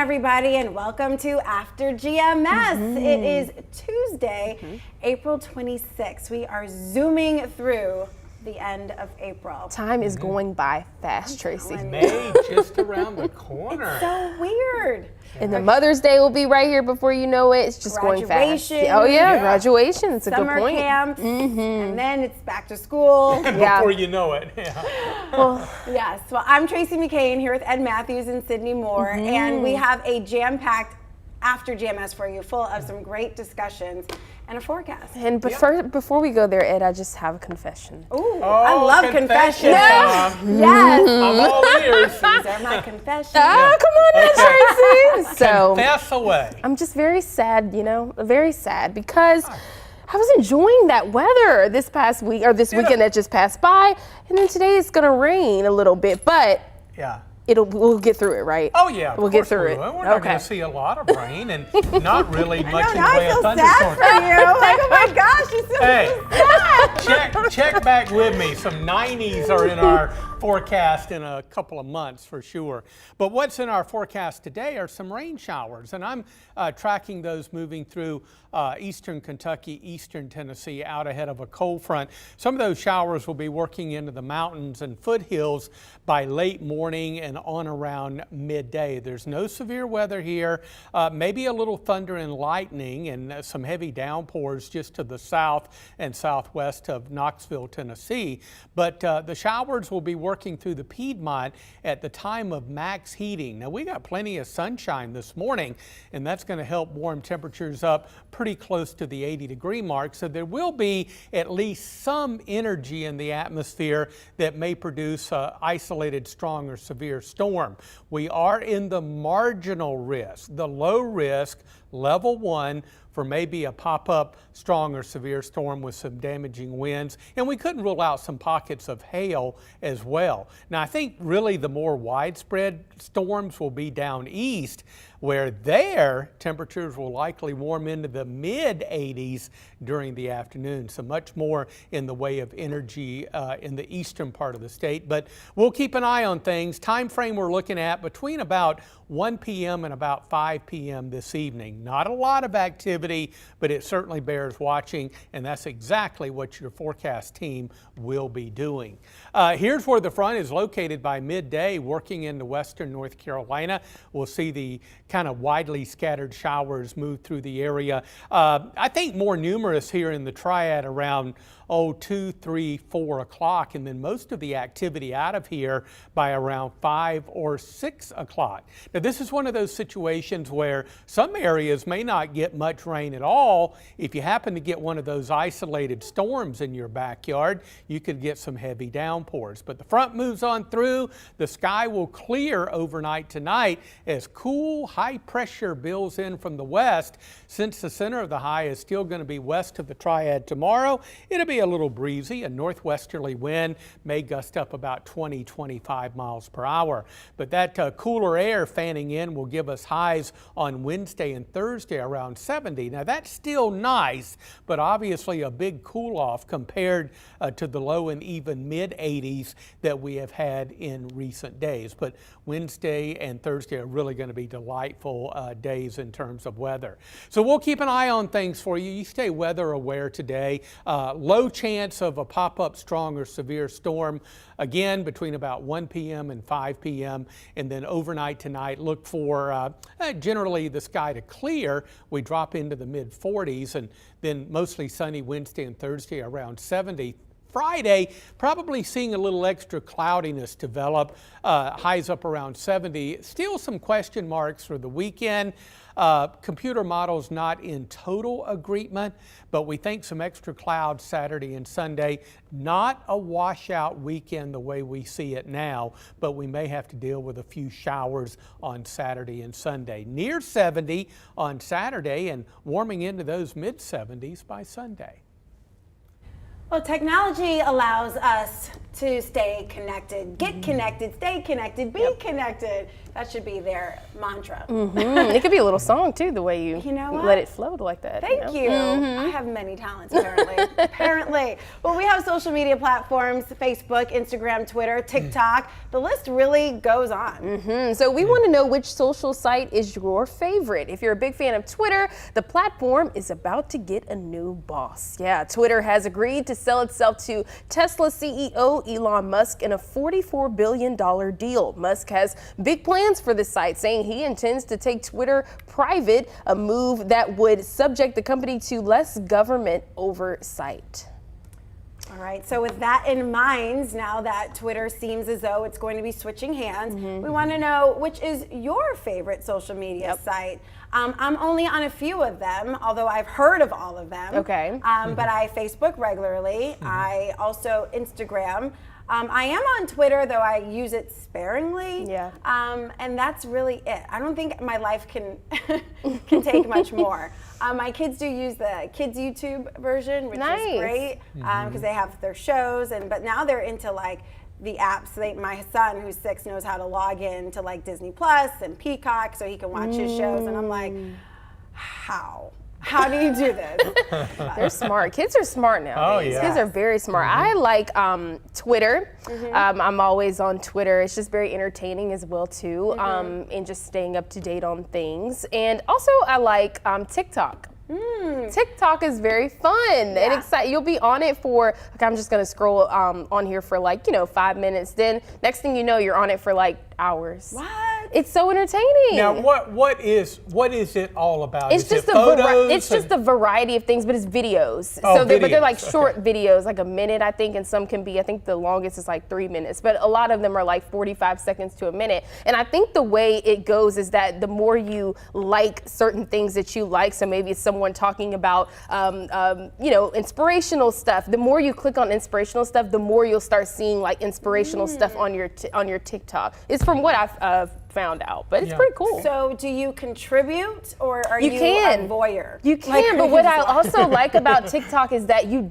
everybody, and welcome to After GMS. It is Tuesday, April 26th. We are zooming through the end of April. Time is going by fast, Tracy. May just around the corner. It's so weird. And the Mother's Day will be right here before you know it. It's just going fast. Graduation. Oh yeah, graduation. It's a good Summer point. camps, and then it's back to school. Before you know it. Well, Yes, well, I'm Tracy McCain here with Ed Matthews and Sydney Moore, and we have a jam-packed After GMS for you, full of some great discussions and a forecast. and first, before we go there, Ed, I just have a confession. Ooh, I love confessions. Yeah. Yes, I'm all ears. these are my confessions. Oh, come on, Ed, Tracy. So Confess away. I'm just very sad, very sad because I was enjoying that weather this past week or this weekend that just passed by, and then today it's gonna rain a little bit, but Yeah. we'll get through it, right? Oh yeah, we'll get through it. We're not going to see a lot of rain and not really much in the Now way I of feel sad thunderstorms. for you. Like, oh my gosh, you feel Hey, sad. check back with me. Some 90s are in our forecast in a couple of months for sure. But what's in our forecast today are some rain showers, and I'm tracking those moving through eastern Kentucky, eastern Tennessee, out ahead of a cold front. Some of those showers will be working into the mountains and foothills by late morning and on around midday. There's no severe weather here, maybe a little thunder and lightning and some heavy downpours just to the south and southwest of Knoxville, Tennessee. But the showers will be working through the Piedmont at the time of max heating. Now we got plenty of sunshine this morning, and that's going to help warm temperatures up pretty close to the 80-degree mark. So there will be at least some energy in the atmosphere that may produce an isolated strong or severe storm. We are in the marginal risk, the low risk, level 1, for maybe a pop-up strong or severe storm with some damaging winds. And we couldn't rule out some pockets of hail as well. Now I think really the more widespread storms will be down east, where their temperatures will likely warm into the mid-80s during the afternoon. So much more in the way of energy in the eastern part of the state. But we'll keep an eye on things. Time frame we're looking at between about 1 p.m. and about 5 p.m. this evening. Not a lot of activity, but it certainly bears watching, and that's exactly what your forecast team will be doing. Here's where the front is located by midday, working into western North Carolina. We'll see the kind of widely scattered showers move through the area. I think more numerous here in the triad around 2, 3, 4 o'clock, and then most of the activity out of here by around 5 or 6 o'clock. Now this is one of those situations where some areas may not get much rain at all. If you happen to get one of those isolated storms in your backyard, you could get some heavy downpours. But the front moves on through. The sky will clear overnight tonight as cool, high pressure builds in from the west. Since the center of the high is still going to be west of the triad tomorrow, it'll be a little breezy. A northwesterly wind may gust up about 20-25 miles per hour. But that cooler air fanning in will give us highs on Wednesday and Thursday around 70. Now that's still nice, but obviously a big cool off compared to the low and even mid-80s that we have had in recent days. But Wednesday and Thursday are really going to be delightful days in terms of weather. So we'll keep an eye on things for you. You stay weather aware today. Low chance of a pop-up strong or severe storm again between about 1 p.m. and 5 p.m. and then overnight tonight look for generally the sky to clear. We drop into the mid-40s and then mostly sunny Wednesday and Thursday around 70. Friday, probably seeing a little extra cloudiness develop, highs up around 70. Still some question marks for the weekend. Computer models not in total agreement, but we think some extra clouds Saturday and Sunday. Not a washout weekend the way we see it now, but we may have to deal with a few showers on Saturday and Sunday. Near 70 on Saturday and warming into those mid-70s by Sunday. Well, technology allows us to stay connected, get connected, stay connected, be connected. That should be their mantra. It could be a little song too, the way you know what? let it flow like that. Thank you. I have many talents apparently. Definitely. Well, we have social media platforms: Facebook, Instagram, Twitter, TikTok. The list really goes on. So we want to know which social site is your favorite. If you're a big fan of Twitter, the platform is about to get a new boss. Yeah, Twitter has agreed to sell itself to Tesla CEO Elon Musk in a $44 billion deal. Musk has big plans for the site, saying he intends to take Twitter private, a move that would subject the company to less government oversight. All right, so with that in mind, now that Twitter seems as though it's going to be switching hands, we want to know which is your favorite social media site. I'm only on a few of them, although I've heard of all of them. Okay. But I Facebook regularly. I also Instagram. I am on Twitter, though I use it sparingly. Yeah. And that's really it. I don't think my life can can take much more. My kids do use the kids YouTube version, which is great because they have their shows, but now they're into like the apps. My son, who's 6, knows how to log in to like Disney Plus and Peacock so he can watch his shows, and I'm like, how? How do you do this? They're smart. Kids are smart now. Oh, yeah. Kids are very smart. I like Twitter. I'm always on Twitter. It's just very entertaining as well too, and just staying up to date on things. And also I like TikTok. TikTok is very fun and exciting. You'll be on it for, like, I'm just gonna scroll on here for like 5 minutes. Then next thing you know, you're on it for like hours. What? It's so entertaining. Now, what is it all about? It's is just it photos? it's just a variety of things, but it's videos. Oh, but they're like videos. short videos, like a minute, I think, and some can be, I think the longest is like 3 minutes, but a lot of them are like 45 seconds to a minute. And I think the way it goes is that the more you like certain things that you like, so maybe it's someone talking about, inspirational stuff. The more you click on inspirational stuff, the more you'll start seeing like inspirational stuff on your TikTok. It's from what I've found out, but it's pretty cool. So do you contribute, or are you can. a voyeur? You can, but what I also like about TikTok is that you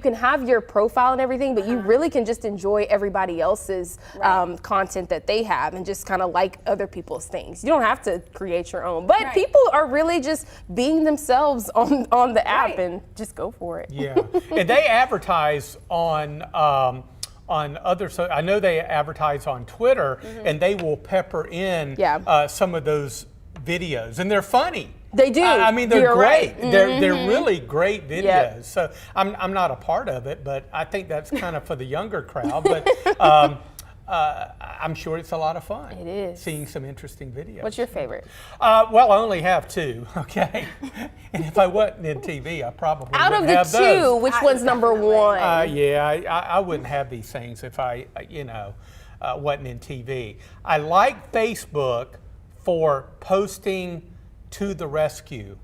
can have your profile and everything, but you really can just enjoy everybody else's content that they have and just kind of like other people's things. You don't have to create your own, but people are really just being themselves on the app and just go for it. Yeah, and they advertise on other, so I know they advertise on Twitter, and they will pepper in some of those videos, and they're funny. They do. I mean, they're You're great. right. They're really great videos. Yep. So I'm not a part of it, but I think that's kind of for the younger crowd. But I'm sure it's a lot of fun. It is. Seeing some interesting videos. What's your favorite? Well, I only have 2, okay? And if I wasn't in TV, I probably Out of wouldn't the have 2, those. which one's number 1? I wouldn't have these things if I wasn't in TV. I like Facebook for posting to the rescue.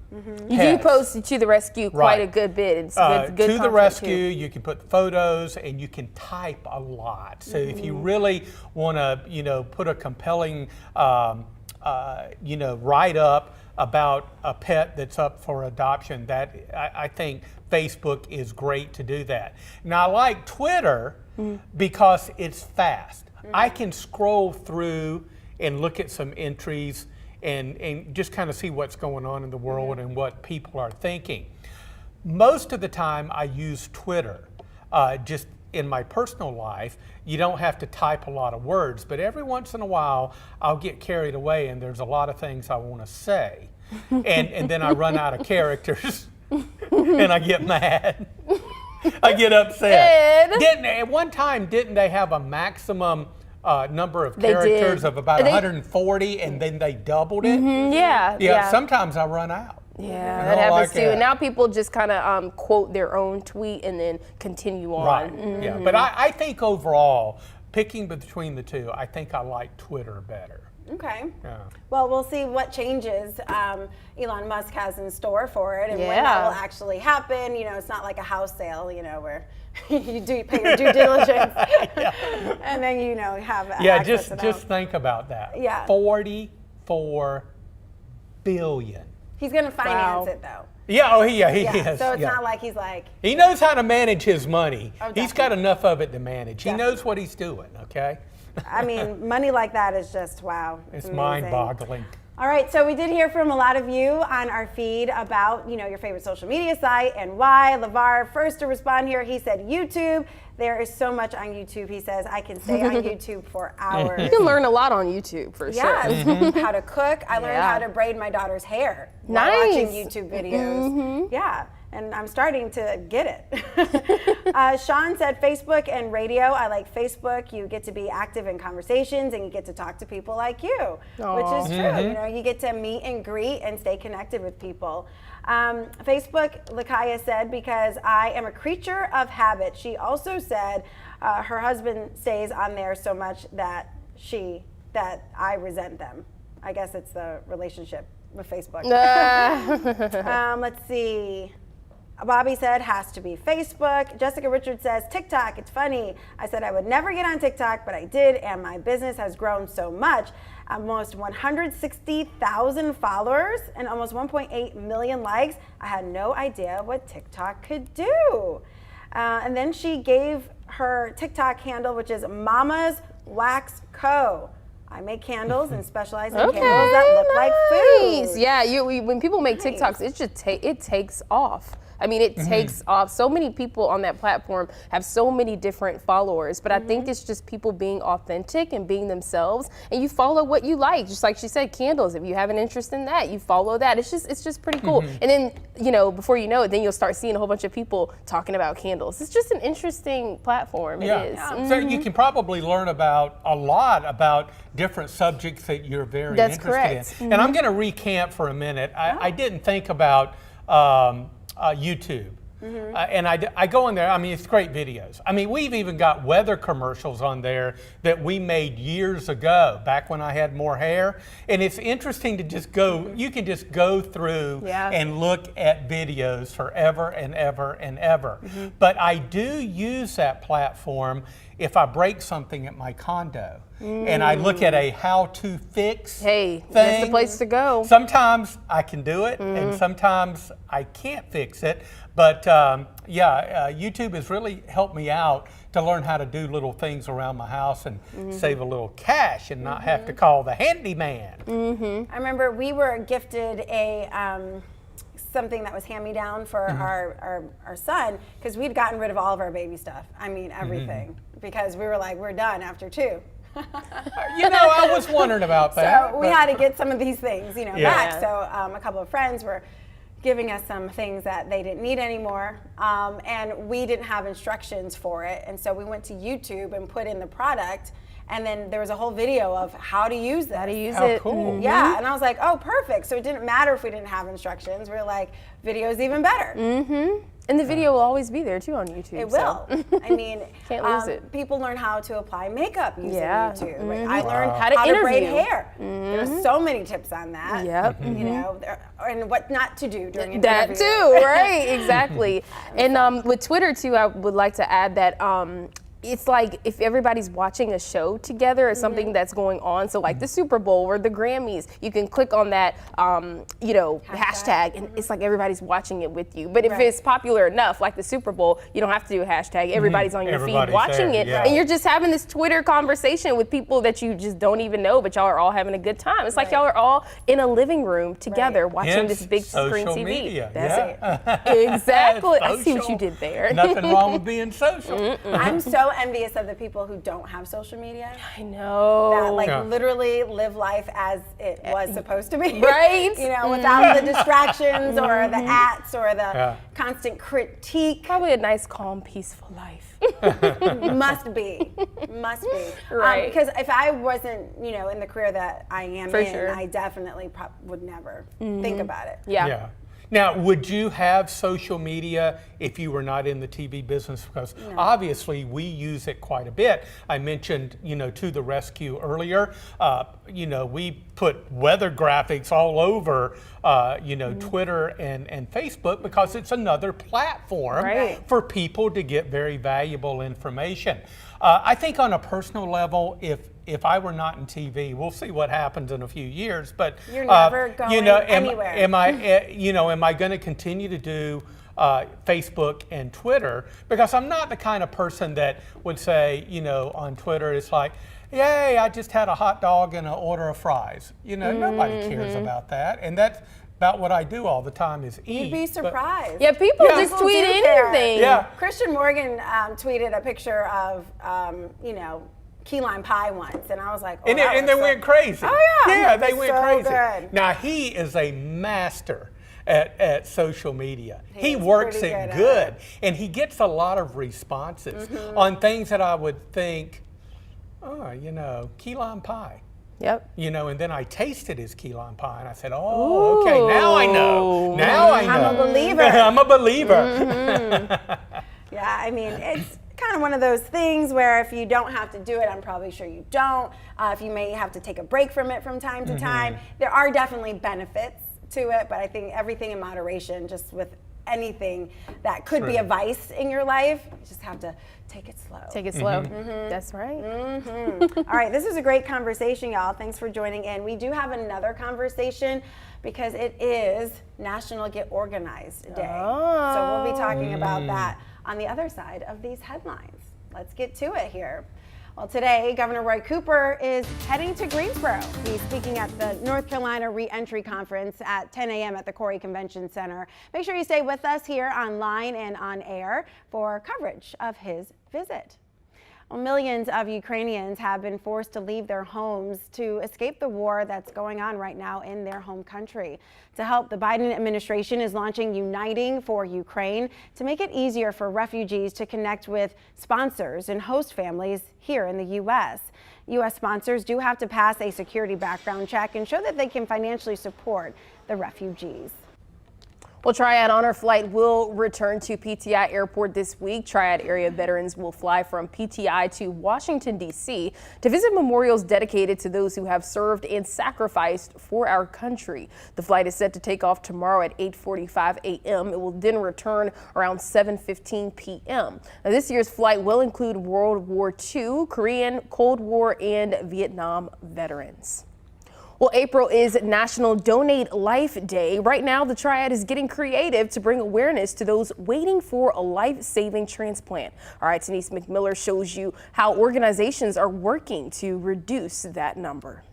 You do post to the rescue quite a good bit. It's good to the content, rescue, too. you can put photos and you can type a lot. So if you really want to, put a compelling, write up about a pet that's up for adoption, that I think Facebook is great to do that. Now I like Twitter because it's fast. I can scroll through and look at some entries and just kind of see what's going on in the world and what people are thinking. Most of the time I use Twitter. Just in my personal life, you don't have to type a lot of words, but every once in a while I'll get carried away and there's a lot of things I want to say. And then I run out of characters and I get mad. I get upset. At one time, didn't they have a maximum number of characters of about 140, and then they doubled it? Yeah, sometimes I run out. Yeah, that happens too. And now people just kind of quote their own tweet and then continue on. Right, yeah. But I think overall, picking between the 2, I think I like Twitter better. Okay. Yeah. Well, we'll see what changes Elon Musk has in store for it, and when that will actually happen. It's not like a house sale, where you pay your due diligence, and then have access to just think about that. Yeah. 44 billion. He's going to finance it though. Yeah, he is. So it's not like he's like. He knows how to manage his money. Oh, he's got enough of it to manage. He knows what he's doing. Okay. I mean, money like that is just wow. It's mind-boggling. All right, so we did hear from a lot of you on our feed about, your favorite social media site and why. LeVar, first to respond here, he said YouTube. There is so much on YouTube. He says, I can stay on YouTube for hours. You can learn a lot on YouTube for sure. How to cook. I learned how to braid my daughter's hair while watching YouTube videos. Yeah, and I'm starting to get it. Sean said Facebook and radio. I like Facebook. You get to be active in conversations and you get to talk to people like you, which is true. You get to meet and greet and stay connected with people. Facebook, Lakaya said, because I am a creature of habit. She also said her husband stays on there so much that I resent them. I guess it's the relationship with Facebook. Let's see. Bobby said, has to be Facebook. Jessica Richards says, TikTok, it's funny. I said I would never get on TikTok, but I did, and my business has grown so much. Almost 160,000 followers and almost 1.8 million likes. I had no idea what TikTok could do. And then she gave her TikTok handle, which is Mama's Wax Co. I make candles and specialize in candles that look like food. Yeah, when people make TikToks, it takes off. I mean, it takes off. So many people on that platform have so many different followers, but I think it's just people being authentic and being themselves, and you follow what you like. Just like she said, candles. If you have an interest in that, you follow that. It's just pretty cool. And then, before you know it, then you'll start seeing a whole bunch of people talking about candles. It's just an interesting platform. It is. So you can probably learn a lot about different subjects that you're very interested in. And I'm going to recant for a minute. I didn't think about YouTube. And I go in there, I mean, it's great videos. I mean, we've even got weather commercials on there that we made years ago, back when I had more hair. And it's interesting to just go, you can just go through and look at videos forever and ever and ever. But I do use that platform if I break something at my condo. And I look at a how-to fix thing. That's the place to go. Sometimes I can do it, and sometimes I can't fix it. But YouTube has really helped me out to learn how to do little things around my house and save a little cash and not have to call the handyman. I remember we were gifted a something that was hand-me-down for our son, because we'd gotten rid of all of our baby stuff. I mean, everything. Because we were like, we're done after 2. I was wondering about that. So we had to get some of these things, back. So a couple of friends were giving us some things that they didn't need anymore, and we didn't have instructions for it. And so we went to YouTube and put in the product, and then there was a whole video of how to use this. How to use it. Cool. Yeah, and I was like, oh, perfect. So it didn't matter if we didn't have instructions. We were like, video's even better. And the video will always be there too on YouTube. It will. I mean, can't lose it. People learn how to apply makeup using YouTube. I learned how to braid interview. hair. There's so many tips on that. Yep. And what not to do during an that interview. too, right? Exactly. And with Twitter too, I would like to add that it's like if everybody's watching a show together or something that's going on, so like the Super Bowl or the Grammys, you can click on that, hashtag, and it's like everybody's watching it with you. But if it's popular enough, like the Super Bowl, you don't have to do a hashtag. Everybody's on your feed watching it, and you're just having this Twitter conversation with people that you just don't even know, but y'all are all having a good time. It's like y'all are all in a living room together watching this big screen TV. Media. That's it. Exactly. I see what you did there. Nothing wrong with being social. I'm so envious of the people who don't have social media. I know. That literally live life as it was supposed to be. Right? Without the distractions or the ats or the constant critique. Probably a nice, calm, peaceful life. Must be. Right. Because if I wasn't, in the career that I am sure. I definitely would never think about it. Yeah. Now, would you have social media if you were not in the TV business? Because obviously we use it quite a bit. I mentioned, to the rescue earlier. We put weather graphics all over, Twitter and Facebook, because it's another platform for people to get very valuable information. I think on a personal level, if I were not in TV, we'll see what happens in a few years. But you're never going anywhere. Am I going to continue to do Facebook and Twitter? Because I'm not the kind of person that would say, on Twitter, it's like, yay, I just had a hot dog and an order of fries. You know, nobody cares about that. And that's about what I do all the time is eat. You'd be surprised. Yeah, people just tweet anything. Yeah. Christian Morgan tweeted a picture of, you know, key lime pie once, and I was like, oh, and they went crazy. Oh yeah. Yeah, they went so crazy. Good. Now he is a master at social media. He is works pretty it good good, at and he gets a lot of responses on things that I would think, oh, you know, key lime pie. Yep. You know, and then I tasted his key lime pie, and I said, oh, okay, now I know. Now I know. I'm a believer. I'm a believer. Yeah, I mean, it's kind of one of those things where if you don't have to do it, I'm probably sure you don't. If you may have to take a break from it from time to time, there are definitely benefits to it, but I think everything in moderation, just with anything that could be a vice in your life, you just have to take it slow. Take it slow. That's right. All right, this is a great conversation, y'all. Thanks for joining in. We do have another conversation because it is National Get Organized Day. So we'll be talking about that on the other side of these headlines. Let's get to it here. Well, today, Governor Roy Cooper is heading to Greensboro. He's speaking at the North Carolina Reentry Conference at 10 a.m. at the Corey Convention Center. Make sure you stay with us here online and on air for coverage of his visit. Well, millions of Ukrainians have been forced to leave their homes to escape the war that's going on right now in their home country. To help, the Biden administration is launching Uniting for Ukraine to make it easier for refugees to connect with sponsors and host families here in the U.S. U.S. sponsors do have to pass a security background check and show that they can financially support the refugees. Well, Triad Honor Flight will return to PTI Airport this week. Triad area veterans will fly from PTI to Washington, D.C. to visit memorials dedicated to those who have served and sacrificed for our country. The flight is set to take off tomorrow at 8:45 a.m. It will then return around 7:15 p.m. Now, this year's flight will include World War II, Korean, Cold War, and Vietnam veterans. Well, April is National Donate Life Day. Right now, the Triad is getting creative to bring awareness to those waiting for a life-saving transplant. All right, Denise McMiller shows you how organizations are working to reduce that number.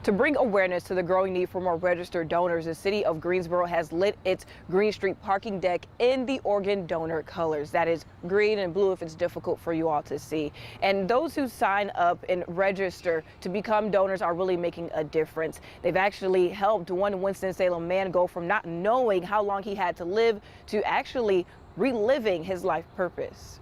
To bring awareness to the growing need for more registered donors, the city of Greensboro has lit its Green Street parking deck in the organ donor colors. That is green and blue if it's difficult for you all to see. And those who sign up and register to become donors are really making a difference. They've actually helped one Winston-Salem man go from not knowing how long he had to live to actually reliving his life purpose.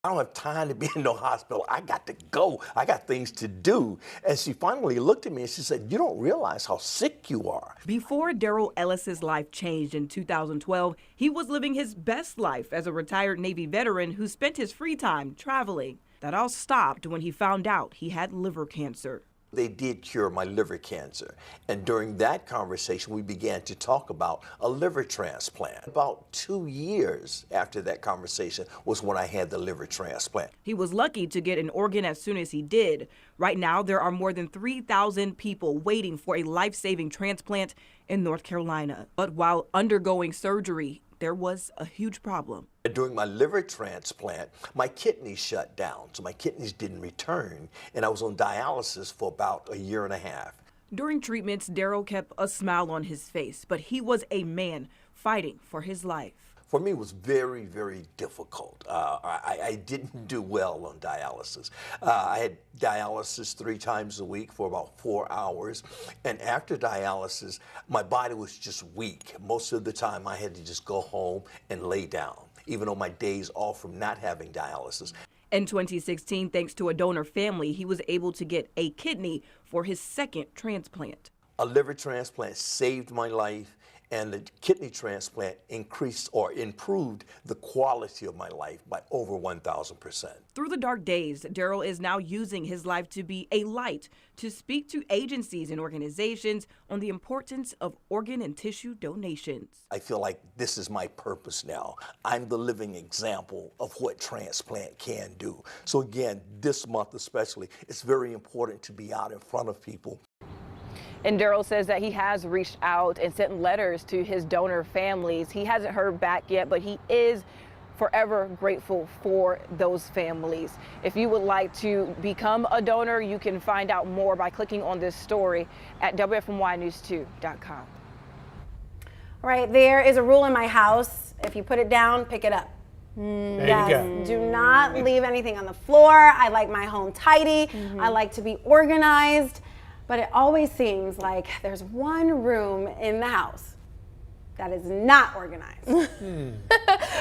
I don't have time to be in no hospital. I got to go. I got things to do. And she finally looked at me and she said, you don't realize how sick you are. Before Daryl Ellis's life changed in 2012, he was living his best life as a retired Navy veteran who spent his free time traveling. That all stopped when he found out he had liver cancer. They did cure my liver cancer. And during that conversation, we began to talk about a liver transplant. About 2 years after that conversation was when I had the liver transplant. He was lucky to get an organ as soon as he did. Right now, there are more than 3,000 people waiting for a life-saving transplant in North Carolina. But while undergoing surgery, there was a huge problem. During my liver transplant, my kidneys shut down, so my kidneys didn't return, and I was on dialysis for about a year and a half. During treatments, Daryl kept a smile on his face, but he was a man fighting for his life. For me, it was very, very difficult. I didn't do well on dialysis. I had dialysis 3 times a week for about 4 hours. And after dialysis, my body was just weak. Most of the time, I had to just go home and lay down, even on my days off from not having dialysis. In 2016, thanks to a donor family, he was able to get a kidney for his second transplant. A liver transplant saved my life, and the kidney transplant increased or improved the quality of my life by over 1,000%. Through the dark days, Daryl is now using his life to be a light, to speak to agencies and organizations on the importance of organ and tissue donations. I feel like this is my purpose now. I'm the living example of what transplant can do. So again, this month especially, it's very important to be out in front of people. And Daryl says that he has reached out and sent letters to his donor families. He hasn't heard back yet, but he is forever grateful for those families. If you would like to become a donor, you can find out more by clicking on this story at WFMYnews2.com. All right, there is a rule in my house. If you put it down, pick it up. There Yes, you go. do not leave anything on the floor. I like my home tidy. I like to be organized, but it always seems like there's one room in the house that is not organized.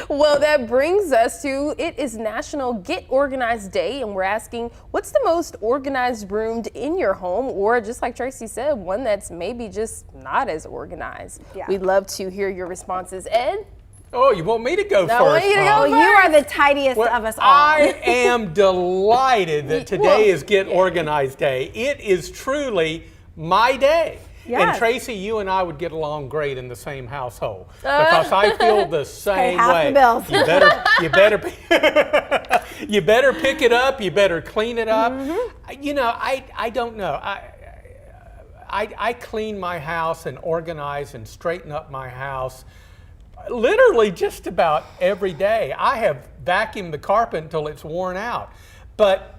Well, that brings us to, it is National Get Organized Day, and we're asking, what's the most organized room in your home, or just like Tracy said, one that's maybe just not as organized? Yeah. We'd love to hear your responses. Ed? Oh, you want me to go No, I want first? you to huh? go Well, you are the tidiest Well, of us all. I am delighted that today Well, is Get Organized Day. It is truly my day. Yes. And Tracy, you and I would get along great in the same household because I feel the same half way. the bills. You better pick it up. You better clean it up. You know, I don't know. I clean my house and organize and straighten up my house literally just about every day. I have vacuumed the carpet until it's worn out, but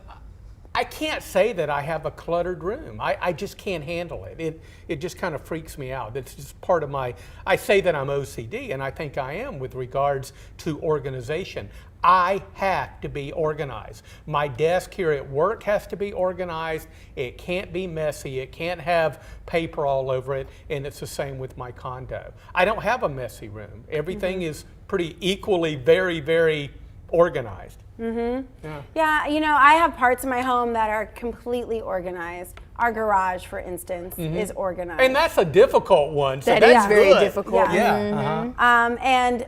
I can't say that I have a cluttered room. I just can't handle it. It just kind of freaks me out. It's just part of my, I say that I'm OCD, and I think I am with regards to organization. I have to be organized. My desk here at work has to be organized. It can't be messy. It can't have paper all over it, and it's the same with my condo. I don't have a messy room. Everything is pretty equally very, very organized. Yeah, you know, I have parts of my home that are completely organized. Our garage, for instance, is organized. And that's a difficult one. So That that's is very good. difficult. Yeah. uh-huh. And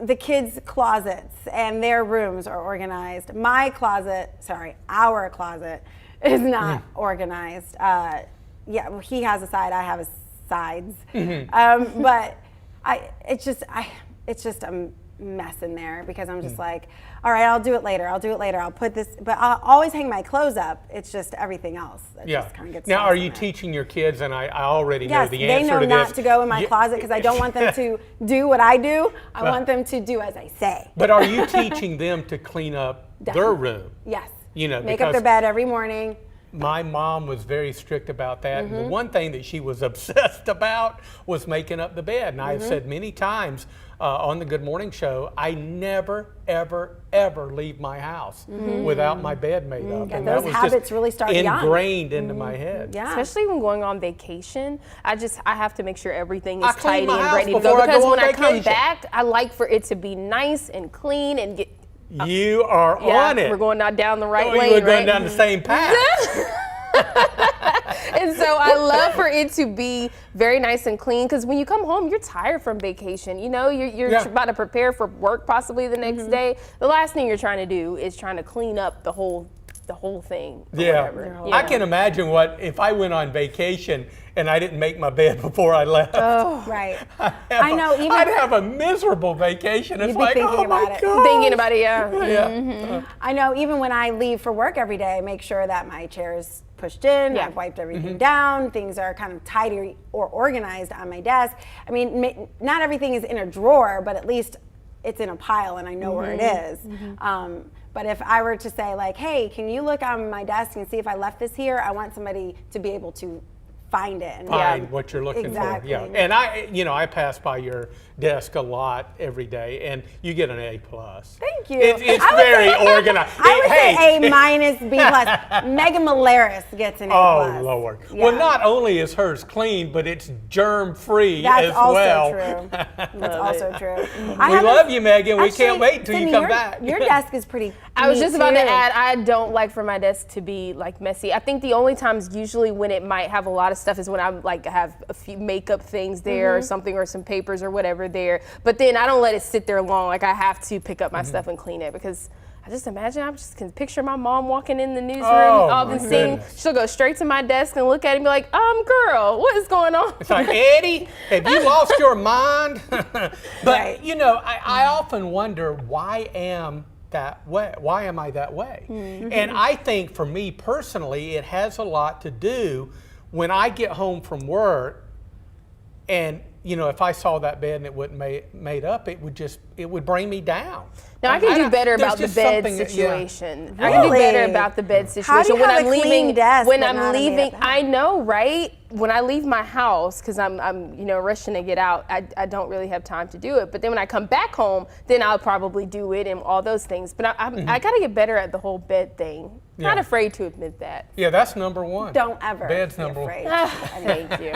the kids' closets and their rooms are organized. My closet, sorry, our closet is not organized. Yeah, well, he has a side, I have a sides. But it's just a mess in there because I'm just like, all right, I'll do it later. I'll put this, but I'll always hang my clothes up. It's just everything else that just kind of gets Now, lost are in you there. teaching your kids, and I already know Yes, the they answer know to not this. to go in my You- closet because I don't want them to do what I do. I want them to do as I say. But are you teaching them to clean up their Definitely. room? Yes. You know, Make up because their bed every morning. my mom was very strict about that. Mm-hmm. And the one thing that she was obsessed about was making up the bed. And I have Mm-hmm. said many times on the Good Morning Show, I never, ever, ever leave my house without my bed made up. Yeah, and those that was habits just really start young. ingrained into my head. Yeah. Especially when going on vacation, I have to make sure everything I is clean tidy my and house ready to before go. I go Because on when I come vacation. back, I like for it to be nice and clean and get. You are on it. We're going down the right Oh, lane, you were going right? down the same path. And so I love for it to be very nice and clean because when you come home, you're tired from vacation. You know, you're Yeah. about to prepare for work possibly the next day. The last thing you're trying to do is trying to clean up the whole thing. Or Yeah, whatever. I can imagine what if I went on vacation and I didn't make my bed before I left. Right. I know, even- I'd have a miserable vacation. It's You'd be like, thinking oh my about it. God. Thinking about it, yeah. Yeah. I know even when I leave for work every day, I make sure that my chair is pushed in, Yeah. I've wiped everything down, things are kind of tidy or organized on my desk. I mean, not everything is in a drawer, but at least it's in a pile and I know where it is. But if I were to say like, hey, can you look on my desk and see if I left this here? I want somebody to be able to find it. And Find what you're looking Exactly. for. Yeah. And I pass by your desk a lot every day, and you get an A+. Thank you. It's I would very say- organized. I would Hey, say A minus, B plus. Megan Malaris gets an A Oh, plus. Lord. Yeah. Well, not only is hers clean, but it's germ-free That's as also well. true. That's also true. We love you, Megan. We can't wait until you Sydney, come your- back. Your desk is pretty I was neat, just about to too. add, I don't like for my desk to be like messy. I think the only times usually when it might have a lot of stuff is when I'm like have a few makeup things there or something or some papers or whatever there. But then I don't let it sit there long. Like I have to pick up my stuff and clean it because I just imagine I just can picture my mom walking in the newsroom, all my the scene. goodness. She'll go straight to my desk and look at it and be like, girl, what is going on? It's like, Eddie, have you lost your mind? But, Right. you know, I often wonder, why am that way? Why am I that way? And I think for me personally, it has a lot to do when I get home from work and you know, if I saw that bed and it wasn't made up, it would bring me down. Now I can do better about the bed situation. I can do better about the bed situation. How do you have a clean desk when but I'm not a leaving, made-up bed? I know, right? When I leave my house, because I'm you know, rushing to get out, I don't really have time to do it. But then when I come back home, then I'll probably do it and all those things. But I got to get better at the whole bed thing. Not afraid to admit that. Yeah, that's number one. Don't ever Bed's be number afraid. Thank you.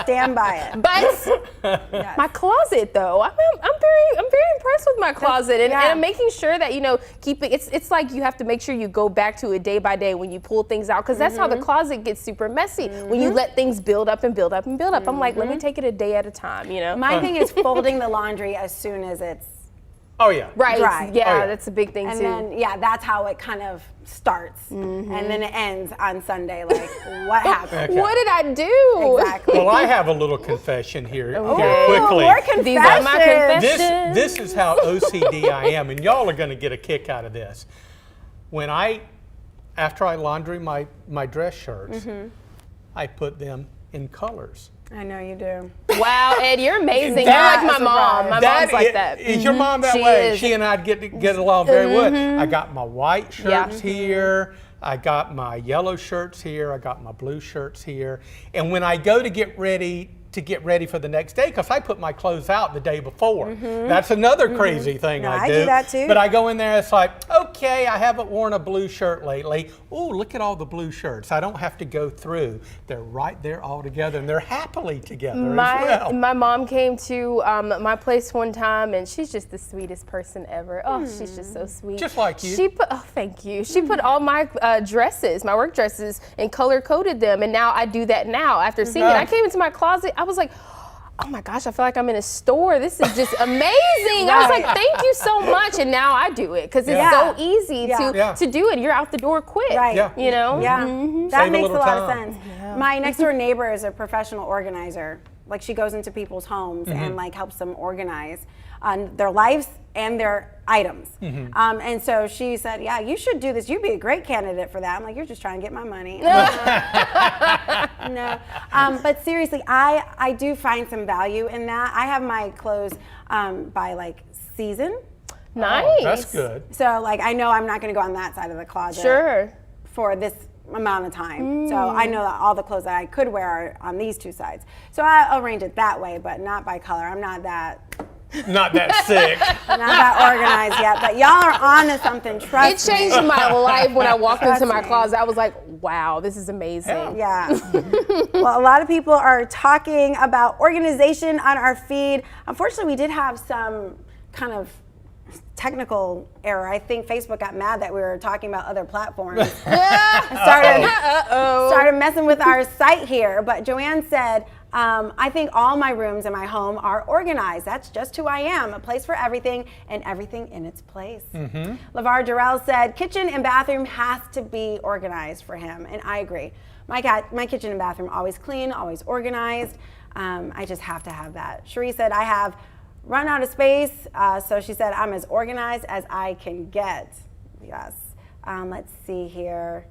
Stand by it. But my closet, though, I'm very impressed with my closet, and I'm making sure that, you know, it's like you have to make sure you go back to it day by day when you pull things out, because that's how the closet gets super messy when you let things build up and build up and build up. I'm like, let me take it a day at a time, you know. My thing is folding the laundry as soon as it's Oh yeah. right. dry. Yeah, that's a big thing and too. then that's how it kind of starts, and then it ends on Sunday. Like, what happened? Okay. What did I do? Exactly. Well, I have a little confession here Okay. quickly. More confessions. These are my confessions. This is how OCD I am, and y'all are going to get a kick out of this. After I laundry my dress shirts, I put them in colors. I know you do. Wow, Ed, you're amazing. That You're like my is a mom. surprise. My mom's like that. Is your mom that She way? is. She and I'd get along very well. I got my white shirts Yeah. here. I got my yellow shirts here. I got my blue shirts here. And when I go to get ready for the next day, because I put my clothes out the day before. That's another crazy thing No, I I do. do that too. But I go in there, it's like, okay, I haven't worn a blue shirt lately. Oh, look at all the blue shirts. I don't have to go through. They're right there all together, and they're happily together as well. My mom came to my place one time, and she's just the sweetest person ever. Oh, she's just so sweet. Just like you. Thank you. She put all my dresses, my work dresses, and color coded them, and now I do that now. After seeing it, I came into my closet. I was like, oh my gosh, I feel like I'm in a store. This is just amazing. I was like, thank you so much. And now I do it because it's so easy to do it. You're out the door quick. Right. Yeah. You know? Yeah, Save that a makes a little lot of time. sense. My next door neighbor is a professional organizer. Like, she goes into people's homes and like helps them organize on their lives and their items. And so she said, yeah, you should do this. You'd be a great candidate for that. I'm like, you're just trying to get my money. No. But seriously, I do find some value in that. I have my clothes by like season. Nice. Oh, that's good. So like, I know I'm not going to go on that side of the closet Sure. for this amount of time. So I know that all the clothes that I could wear are on these two sides. So I arrange it that way, but not by color. I'm not that Not that sick. not that organized yet. But y'all are on to something. It Trust me. changed my life when I walked into my me. closet. I was like, wow, this is amazing. Yeah. Well, a lot of people are talking about organization on our feed. Unfortunately, we did have some kind of technical error. I think Facebook got mad that we were talking about other platforms. Started messing with our site here. But Joanne said, I think all my rooms in my home are organized. That's just who I am, a place for everything and everything in its place. LeVar Durrell said, kitchen and bathroom has to be organized for him, and I agree. My kitchen and bathroom always clean, always organized. I just have to have that. Cherie said, I have run out of space, so she said, I'm as organized as I can get. Yes. Let's see here.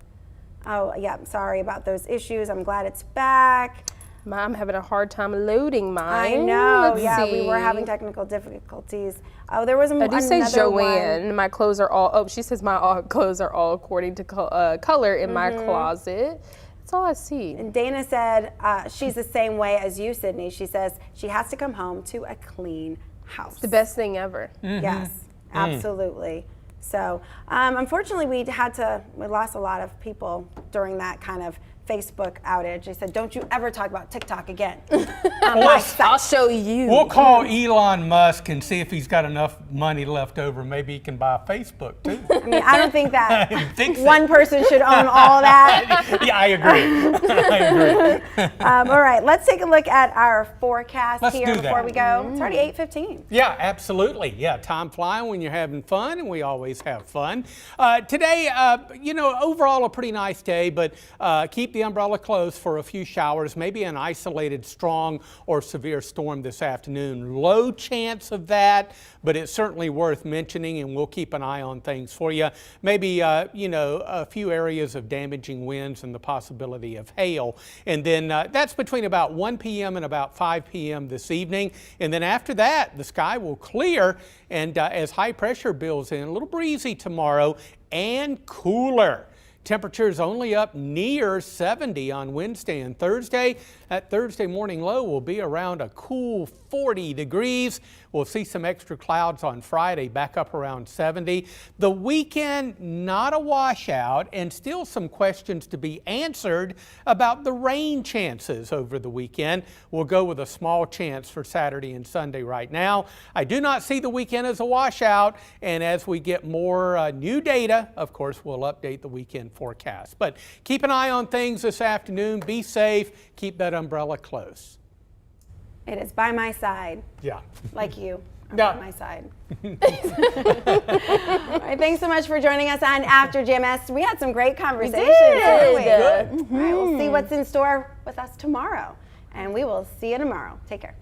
Oh, yeah, sorry about those issues. I'm glad it's back. I'm having a hard time loading mine. I know. Let's We were see. having technical difficulties. Oh, there was I do say another Joanne. one. My clothes are all. Oh, she says my clothes are all according to color in my closet. That's all I see. And Dana said she's the same way as you, Sydney. She says she has to come home to a clean house. The best thing ever. Yes, absolutely. So, unfortunately, we lost a lot of people during that kind of Facebook outage. They said, don't you ever talk about TikTok again on my site. I'll show you. We'll call Elon Musk and see if he's got enough money left over. Maybe he can buy Facebook too. I mean, I don't think that Think so. one person should own all that. Yeah, I agree. I agree. All right, let's take a look at our forecast Let's here do that. before we go. It's already 8:15. Yeah, absolutely. Yeah, time flying when you're having fun, and we always have fun. Today, overall a pretty nice day, but keep the the umbrella close for a few showers, maybe an isolated strong or severe storm this afternoon. Low chance of that, but it's certainly worth mentioning, and we'll keep an eye on things for you. Maybe, a few areas of damaging winds and the possibility of hail. And then that's between about 1 p.m. and about 5 p.m. this evening. And then after that, the sky will clear, and as high pressure builds in, a little breezy tomorrow and cooler. Temperatures only up near 70 on Wednesday and Thursday. That Thursday morning low will be around a cool 40 degrees. We'll see some extra clouds on Friday, back up around 70. The weekend, not a washout, and still some questions to be answered about the rain chances over the weekend. We'll go with a small chance for Saturday and Sunday right now. I do not see the weekend as a washout, and as we get more new data, of course, we'll update the weekend forecast. But keep an eye on things this afternoon. Be safe. Keep that umbrella close. It is by my side. Yeah. Like you are Yeah. by my side. All right, thanks so much for joining us on After GMS. We had some great conversations. didn't we? Good. All right, we'll see what's in store with us tomorrow. And we will see you tomorrow. Take care.